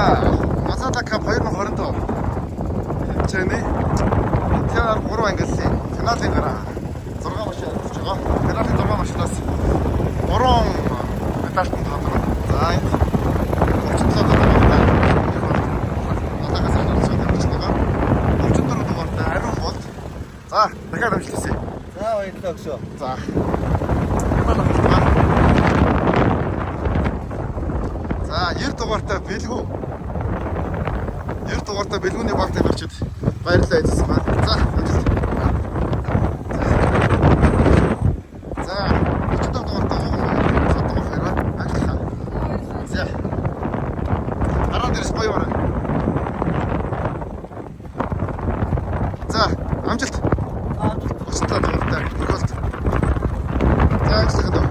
Масада Cup 2025 хэмжээний TR 3 ангиллын финалийн гараа 6 машин орж байгаа. Финалийн 6 машинаас 3 медальтанд хадгалсан. За энэ 37 дугаартай надаас орж байгаа. 34 дугаартай Ариун болт. За дахиад амжилттай. За баярлалаа өшөө. За. За 90 дугаартай бэлгүү. 90 дугаартай бэлгүүний баг тамирчид баярлалаа эзэлсэн байна. За амжилт. За 35 дугаартай содгоо хэрэг ажиллаа. За. Хараа дээрс гоё байна. За амжилт. 35 дугаартай болт. За ажиллах нь.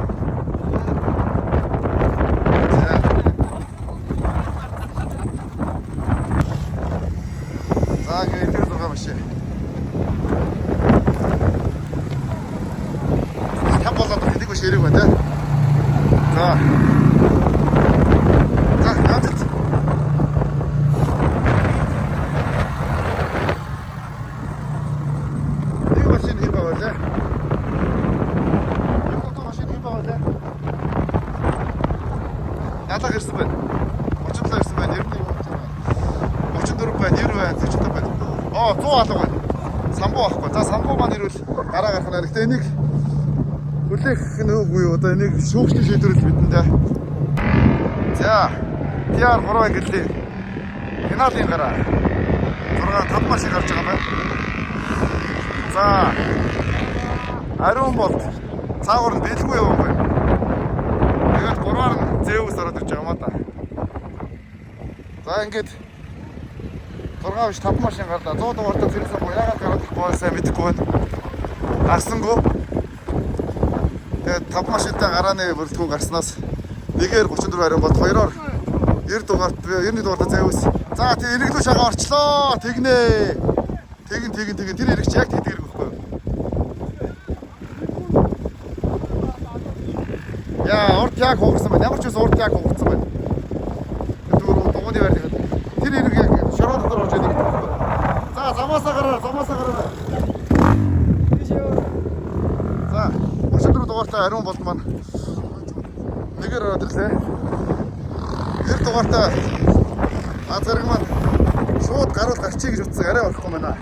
Хэрэг байна. За. За, амжилт. Нэг машин хий байгаа. Нэг машин хий байгаа. Ятаг ирсэн байна. 37 ирсэн байна. 34 байна, 90 байна, 40 байна. 100 алга байна. Самбуу авахгүй. За, самбуу маань ирвэл дараа гарах нь. Гэхдээ энийг хүлээх нүггүй одоо энийг шүүгчний шийдвэрлэл бидэндээ. За TR 3 ангиллийн финалийн гараа 6 машин гарч байгаа байна. За Ариун болт цаагаар нь бэлгүй яваа байна. Тэгээд 3-аар нь зэвс ороод ирж байгаа маа та. За ингээд 6 биш 5 машин гарлаа. 100 дугаартай зэрэгсэн боо яагаад гараад ихгүй сайн мэдэхгүй байна. Гарсангүй. Тэгээд 5 машинтай гарааны бүрэлдэхүүн гарснаас 1-ээр 34 Ариун болт 2-оор 90 дугаарт 91 дугаартай зэвс. За тийм эрэглүү шагаа орчлоо. Тэгнэ. Тэгин тэр эрэгч яг тэгдэг хэрэггүй. Яа, урд яг хуурсан байна. Ямар ч үс урд яг хуурсан байна. Дөрөв дугууны байр тэгээд тэр эрэг яг шороо дотор орж идэг. За замаасаа гараа. За 34 дугаартай Ариун болт маань 1-ээр ороод ирлээ. 90 дугаартай Азарг маань шууд гаруул гарчий гэж утсан арай орохгүй байна.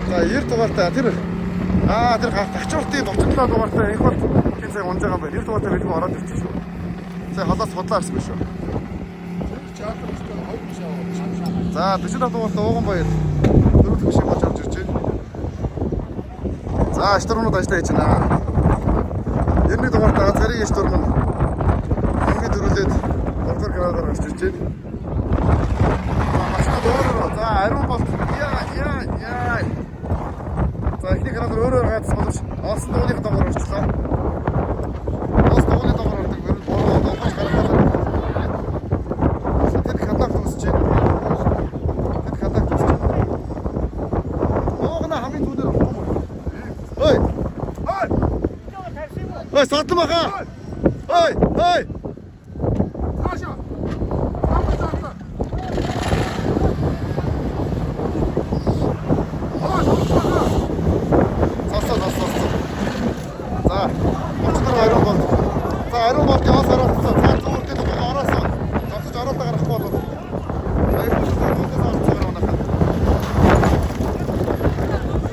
За 90 дугаартай тэр гачууртын 37 дугаартай их бол энэ цаг унж байгаа юм байна. 90 дугаартай бэлгүй ороод ирчих шүү. Сая холоос худлаа ирсэн байх шүү. За 45 дугаартай Ууган баяр дөрөв машин болж орж ирж байна. За штурмууд ажиллаж байна. 91 дугаартай Азарын штурм нь ингээд дөрүүлээд 3 градаар гарч ирж байна. За Ариун болт яа. За ихний градаар өөрөө гайдсан боловч олсон дууны доогоор орчлоо. Олсон дууны доогоор ордог бэр бороо доогоос гараад. Тэр хатаг тусч байна. Оогна хамгийн түнээр авахгүй. Ой, сатсан баха. Ой. Таашаа. За Ариун болт яваас ороод. За зүгээртэй дугаар ороосоо. Зогсож ороолаа гарахгүй болов.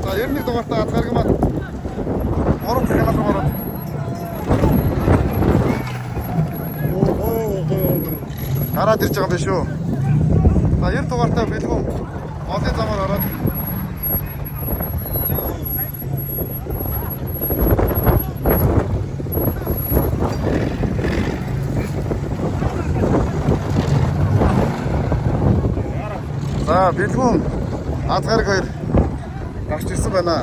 За 91 дугаартай Азгарг маань 3 цагаас ороод. Хараад ирж байгаа юм биш үү? За 90 дугаартай бэлгүүн олон замаар ороод. За бэлгүүн Азгарг хоёр гарч ирсэн байна.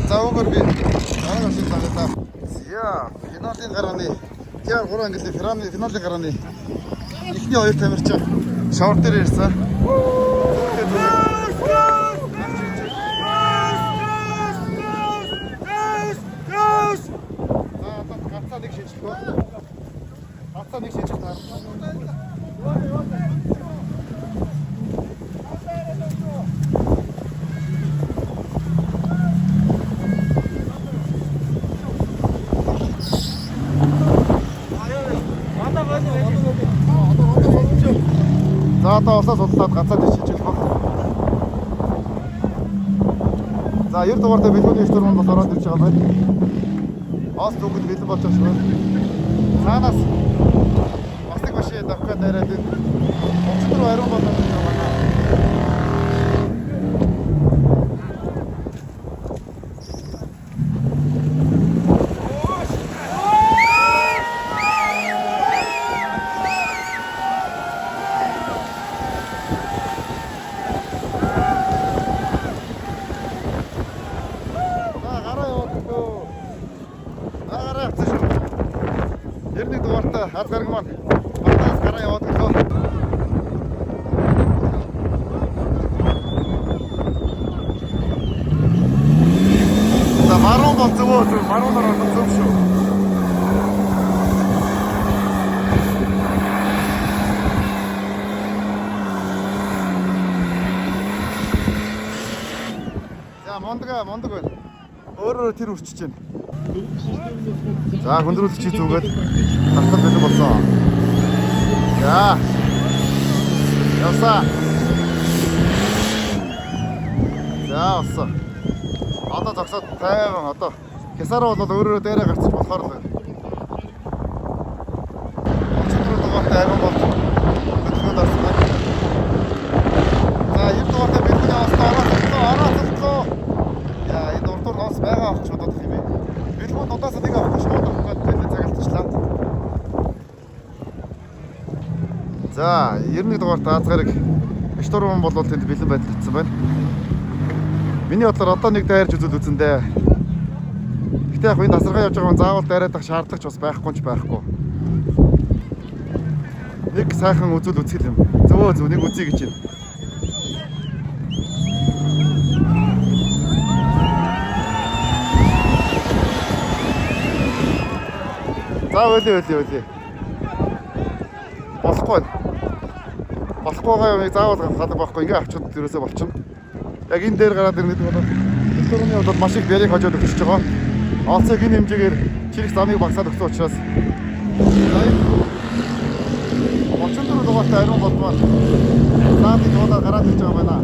За өгөр би арга шиг цагтаа. За финалийн гарааны TR 3 ангиллын финалийн гарааны эхний хоёр тамирч шавар дээр ирсэн. одоо усаа судлаад гацаад ичиж баг. За 90 дугаартай бэлгүүний штурманд бол ороод ирж байгаа байна. Оос зүгт бэлэн болж байгаа шүү. Цаанаас бас нэг машин давхад дайраад энэ өчтөр ариун болоод байгаа байна. Хад гараг маань батаас гараа яваад гэлөө. За маруу бол зөв маруунаар бол зөв шүү. За мондог байна. Өөрөө тэр үрчиж байна. За хөндрүүлж чи зүгээд тартал бэлэн болсон. За. Явсаа. За авсан. Одоо зогсоод тайван одоо хясаар бол өөрөө дээрээ гарчих болохоор л байна. Өчигдөр дугаартай ариун бол хөдөлгөөнд орсон байна. За 90 дугаартай бэлгүүний орооцлоо. Яа энэ урдуур хоос байгаа авч бодох юм бэ. Бэлгүүнд удаас нэг авах шууд авах гэдэг цагаалтчлаа. За 91 дугаартай аз гараг штурман бол тэнд бэлэн байдлагдсан байна. Миний бодлоор одоо нэг дайрч үзүүл үзэндээ. Гэтэ яг энэ тасаргаа явж байгаа юм заавал дайраад ах шаардлагач бас байхгүй. Нэг сайхан үзүүл үзэх юм. Зөв нэг үзье гэж байна. За өөлий. Болохгүй юм заавал гадаг байхгүй ингээ авчид ерөөсөө болчихно. Яг энэ дээр гараад ирнэ гэдэг бол өстөрөний удаад маш их бэрийг хожоод өгч байгаа. Олцыг энэ хэмжээгээр чирэг замыг багсаад өгсөн учраас 34 дугаартай ариун болмоор саадын дуудаа гараад ирж байгаа байна.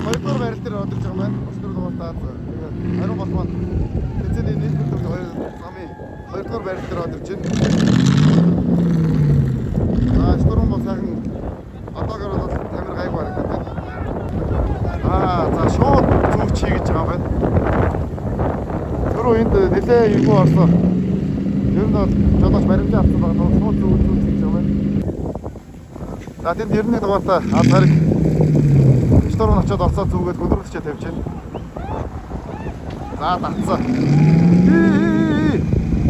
Хоёрдугаар байрал дээр одож байгаа маань 34 дугаартай ариун болмоор эцэний нийлбэр замын хоёрдугаар байрал дээр одож байна. Штурм бол сайхан одоогоор бол тамир гайг харагдаад байна. За шууд зүг чий гэж байгаа байна. Түрүү энд нэлээ юм орсон. Ер нь бол жолооч баримжаа авсан байгаа шууд зүг чий гэж байгаа байна. За тэнд 91 дугаартай аз гараг штурм очоод олцоод зүгээд хөндрүүлчээ тавьж байна. За татсан.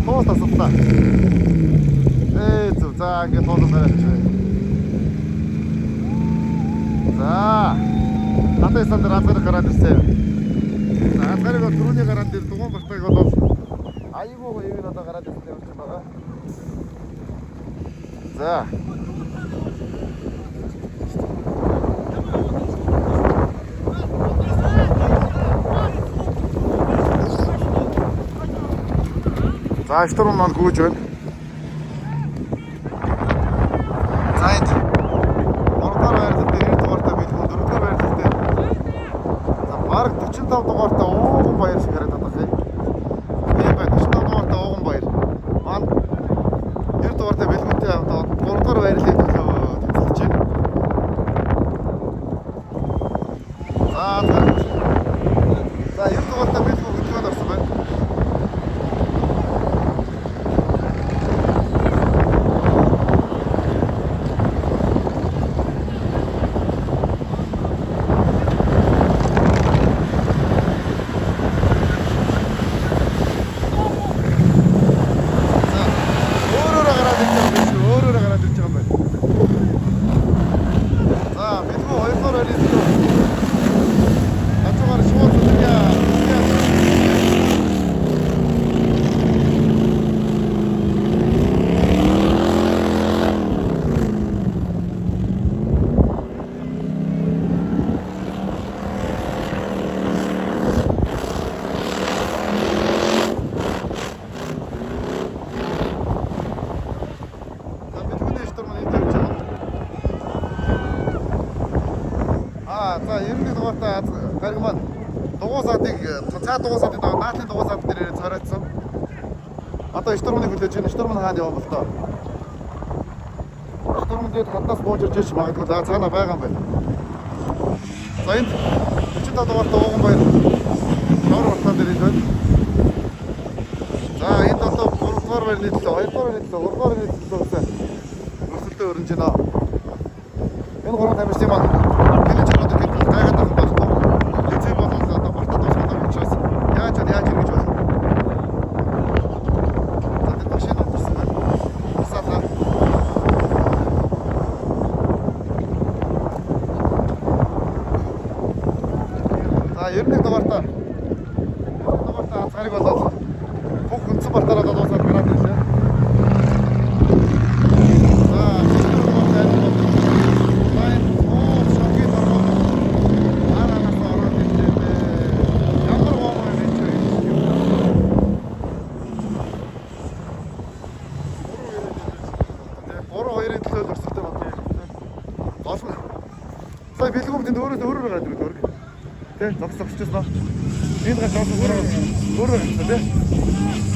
Тоос тасаллаа. Зүг за ингээд тоолоо гараач. За татay сандар аз гараг гараад ирсэн. За аз гараг бол түрүүний гараад ир дугуун бартайг бол айгүй юм одоо гараад ирсэн юм байна. За За штурм маань гүйж байна. За энд 3-р байрлал дээр 90 дугаартай бэлгүүн 4-р байрлал дээр за бараг 45 дугаартай ууган баяр шиг харагдаад байна. Тийм байна. 45 дугаартай ууган баяр. Маань 90 дугаартай бэлгүүнтэй одоо 3-р байрлалыг төлөө тэмцэлж байна. За 90 дугаартай бэлгүүн хөдөлгөөнд орсон байна. За 91 дугаартай гариг маань дугуйсаадыг цаа дугуйсаадыг наатын дугуйсаад дээр царайцсан. Одоо штормыг хүлээж байна. Шторм нь хаана яваа бол тоо. Шторм дээр хатнаас бууж ирж ич магадгүй цаана байгаа юм байна. За энэ 45 дугаартай ууган баяр шавар батлаа дээр энэ байна. За энд одоо 3 дугаар баяр нийтлээ, 2 дугаар нийтлээ, 3 дугаар нийтлээ гэсэн өрсөлдөө өрнж байна. Энэ гурван тамирчдын маань гэлж одоо хэд гайгаад байгаа байхгүй. Эцэг болол одоо бартад тусгаад учраас яаж ингэж болох. За энэ машин авсан байна. Асаалаа. За 91 дугаартаа цариг болоод бүх үндсэн бартаараа дуусаад гараад ирлээ. Сая бэлгүүм тэнд өөрөө гадаг өөр. Тэ зогсчихсон. Энд гаш өөрөө гэсэн тэ.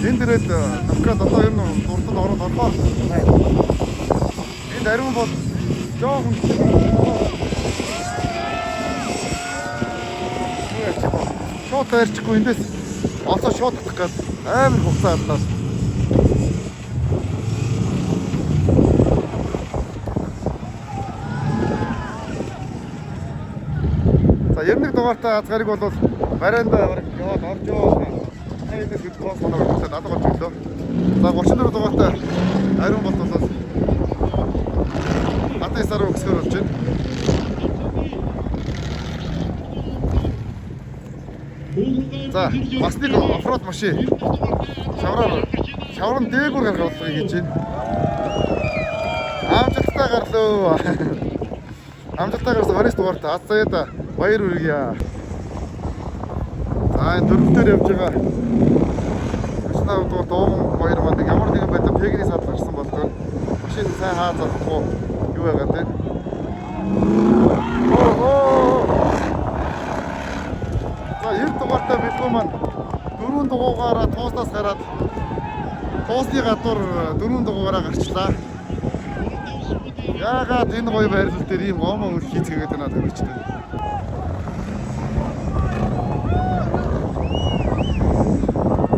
Энд дээрээ тавкад одоо ер нь дуртад ороод орлоо. Энд ариун бол жоохон шот ярьчихгүй эндээс олсоо шот татах гээд амар хугацаа алдаа. За 91 дугаартай азгарыг бол барайнда яваад орж яваа. Эндээс хэд тоос манаа өгсөн надад болж өглөө. За 34 дугаартай ариун болт болоод хатны сар өгсгөр болж байна. За бас нэг оффроуд машин шаврын дээгүүр гаргахыг хийж байна. Амжилттай гарлоо. Амжилттай гарсан 20 дугаартай аз заяада баяр хүргье. За энэ дөрөвдөр явж байгаа. Өчнөө дууган баяр манд ямар нэгэн байдлаар пегний сад гарсан болдог. Машин сайн хаазахгүй юу яагаад вэ? За 90 дугаартай бэлгүү маань 4 дугуйгаараа тууснаас гараад туусны гадуур 4 дугуйгаараа гарчлаа. Яагаад энэ гоё байрлал дээр ийм гомоо үл хийцгээгээд байна тамирчтай.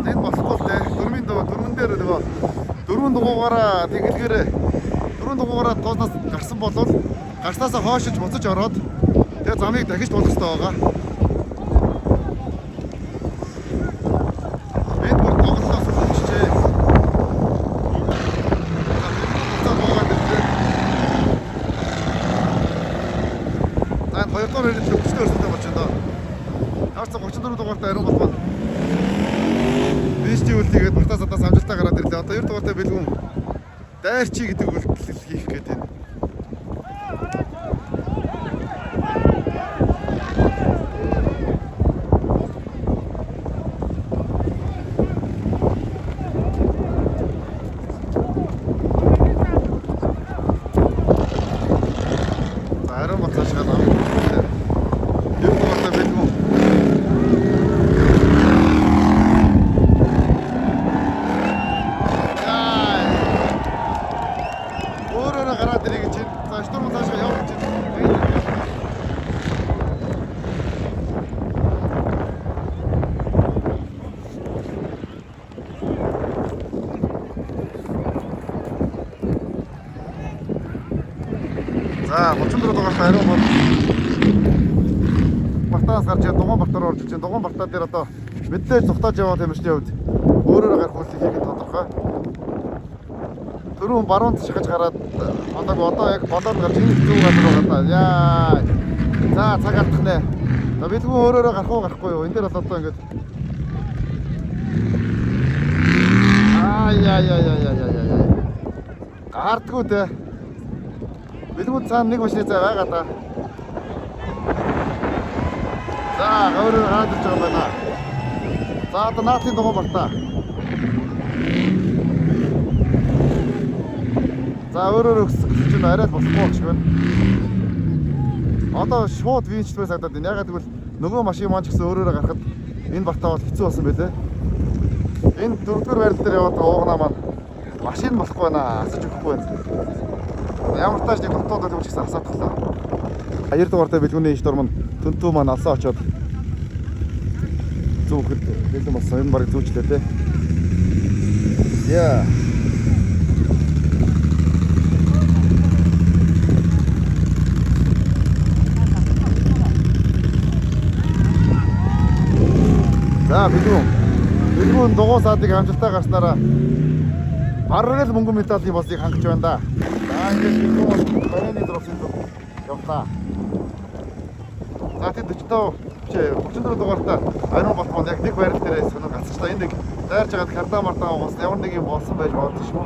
Энэ болохгүй л дээ. Дөрмөн дээр нөгөө 4 дугуйгаараа тэгэлгээрээ 4 дугуйгаараа тууснаас гарсан болвол гарсаасаа хойшиж буцаж ороод тэгээ замыг дахиж туулах хэрэгтэй байгаа. Энэ бүр тоглолоос үлчжээ. За 2 дугаар хэлээд өчтөр өрсөлдөж болж байна. Таарцаа 34 дугаартай ариун болбол бишти үлдээгээд бартаас амжилтаа гараад ирлээ. Одоо 2 дугаартай бэлгүүн дайрчи гэдэг үйлдэл хийх гээд байна. Ариун батлаж байгаа юм. 2 дугаартай бэлгүүн. Өөрөө гараад ирэх гэж байна. За штурм цаашаа явах гэж байна. За 34 дугаартай ариун бол бартаас гарч дугуйн бартаар орж иж байна. Дугуйн бартаа дээр одоо мэдээж цухтааж яваа тамирчны хувьд өөрөөр гарах үйлчлэг хийх нь тодорхой. Түрүүн баруун шахаж гараад одоо яг болоод гарч энэ зүүн газар байгаа та. Яа. За цаг алдах нэ. За бэлгүү өөрөөрөө гарах уу гарахгүй юу? Энд дээр бол одоо ингэж яа. Гардггүй дээ. Бэлгүү цаана нэг машины цай байгаа та. За өөрөөр гараад ирж байгаа байна. За одоо наатын дугуй бартаа. За өөрөөр өсөх чинь арай болохгүй гэж байна. Одоо шууд винчтэй сагдаад байна. Ягаад гэвэл нөгөө машин маань ч гэсэн өөрөөрөө гарахад энэ бартаа бол хэцүү болсон байлээ. Энэ дөрөвдүгээр байрал дээр яваад уугнаа маань машин болохгүй байна. Асаж өгөхгүй байна. Ямар тааш нэг хотод л үчигсэн асаатглаа. 2 дугаартай бэлгүүний иш дурман Түнтүү маань алсаа очоод зүүхэд бэлэн болсон. Энэ барыг зүүчлээ те. Яа. За бэлгүүн дугуй саадыг амжилттай гарснараа бараг л мөнгө медалийн болсыг хангаж байна да. За ингэж бэлгүүн барины дөрөвсөн явлаа. За тийм 34 дугаартай ариун болтмон яг нэг байрал дээрээ сонир гацч та энэ нэг дайрж байгаад кардаа мартаа угаас ямар нэг юм болсон байж болдог шүү.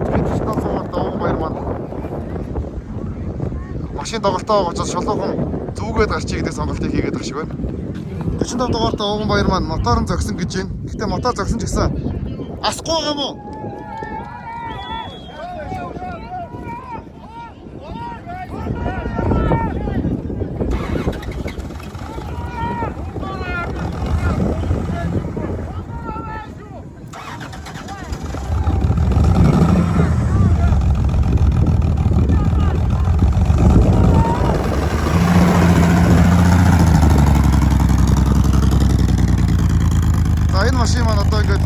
Тэгээд 34 дугаартай ууг баяр маань машин доголтоо очоод шулуухан зүгээд гарчиг гэдэг сонголтыг хийгээд байгаа шиг байна. 45 дугаартай ууган баяр маань моторын зогсон гэж байна. Гэхдээ мотор зогсон ч гэсэн асахгүй байгаа юм уу? Машин маань одоо ингээд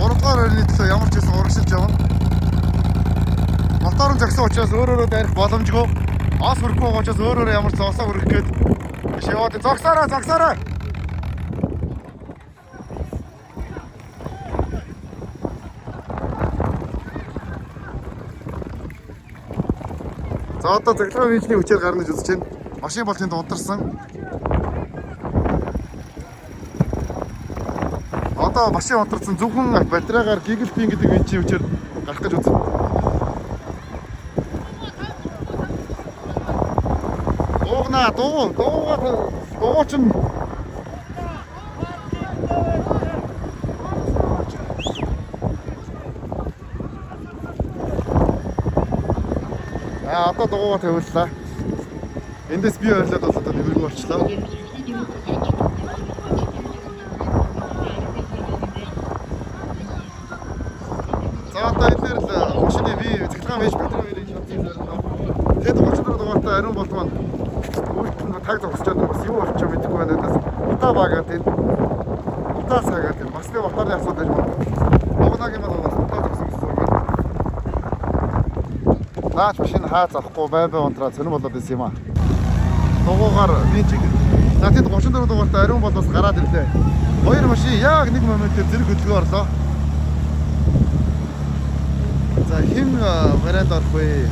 3 дугаар байрны төлөө ямар ч байсан урагшилж явна. Моторын зогсон учраас өөрөөрөө дайрах боломжгүй. Ос хүрэхгүй байгаа учраас өөрөөрөө ямар ч зогсоо хүрэх гээд биш яваад зогсоорой. За одоо цахилгаан винчний хүчээр гарна гэж үзэж байна. Машин бол тэнд унтарсан. Одоо машин унтарсан зөвхөн батарейгаар гигэлпин гэдэг винчийн хүчээр гарах гэж үзэн. Уугнаа дуугаа чинь одоо дуугаа тавиуллаа. Эндээс би ойрлоод бол одоо нэмэргүй болчлоо. Одоо энэ дээр л машины цахилгаан винч батарей винч шатсан. Тэгэд 34 дугаартай ариун болт маань үйлчлэн таг зогсчод бас юу болчих мэдэхгүй байна. Надаас утаа багаад энэ. Утаа цагаад энэ. Бас нэг утааны асуудал байж байна. Угнаагийн маань утаа зогсон гэсэн үг байна. Наач машин хаа завахгүй бай унтраа цэнэ болоод исэн юм аа. Дугуугаар винчиг. За тэд 34 дугаартай ариун болоос гараад ирлээ. Хоёр машин яг нэг моментээр зэрэг хөдөлгөөн орлоо. За хэн вариант орох вэ?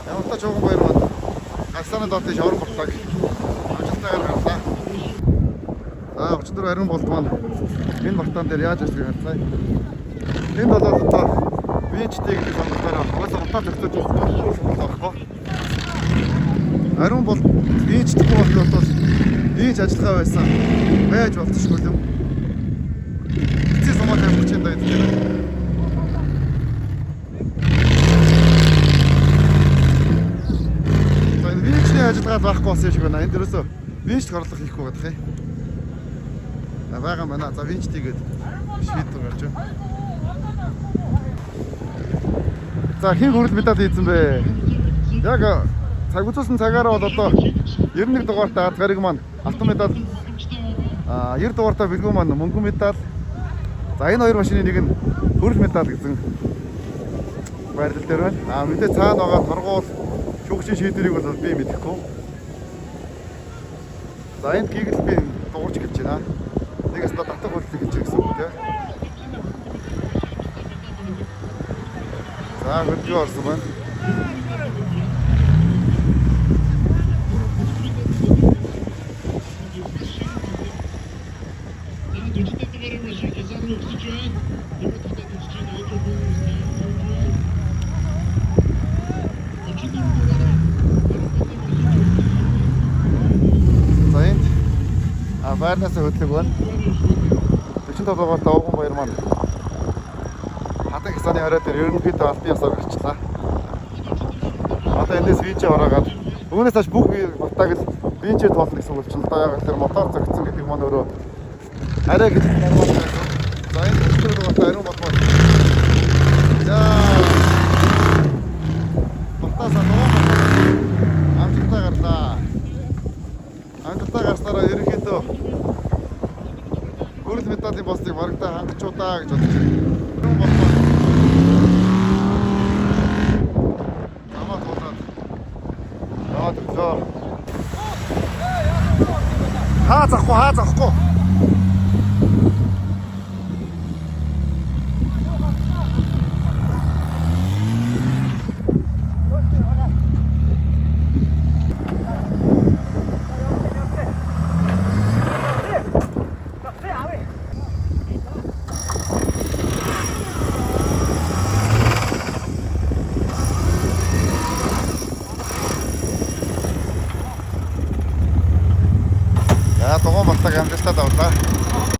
Ямар ч жоохон баяр байна. Гасаны дотор шорон болтог. Амжилттай гаргалаа. За 34 ариун болт маань энэ бартаан дээр яаж ажил хийлээ? Энд бол одоо винчтэй гэдэг сонголтоор угаасаа утаа зөрчиж болохгүй. Ариун болт винчтэй болтол винч ажиллагаа байсан. Байж болчихгүй юм. Сумаа тавьчих юм даа тийм. Тэгээд винчний ажиллагаа байхгүй болсон юм шиг байна. Энд дөрөөсөө винчт хорлох хийхгүй байх юм. Байгаа мана. За винчтийгээд шийдвэр гарч байна. За хин хүрэл медаль хийсэн бэ? Яг цаг үтсэн цагаараа бол одоо 91 дугаартай ад гариг маань алтан медаль 90 дугаартай бэлгүүн маань мөнгөн медаль. За энэ хоёр машины нэг нь хүрэл медаль гэсэн байрлал дээр байна. Мэдээ цаана байгаа торгуул шүүгчийн шийдвэрийг бол би мэдэхгүй. За энд гигэл би дуурч гэлж байна. Нэгээс та татах хөлтэй гэж гэсэн үг тийм. За хөдөлгөөн орсон байна. Байрнаас хөдлөг байна. 45 дугаартай ууган баяр маань хатаг сарын 20 дээр ерөнхийдөө албан ёсоор гарчлаа. Одоо эндээс винчээ ороогаад үүнээс хойш бүх батаг л винчээ тоолно гэсэн үг чинь л да. Яг тэр мотор зөгцсөн гэдэг маань өөрөө арай гэж нормал байсан. За энэ өчтөр батаа ариун батмаа. За батасаа нөө амжилттай гарлаа. Амжилттай гарснараа ерөнхийдөө гүрэл медалийн босдыг маргадаа хангачудаа гэж бодож байна. Ариун батмаа. Хаа захгүй. Дугуй батаг амжилттай давлаа.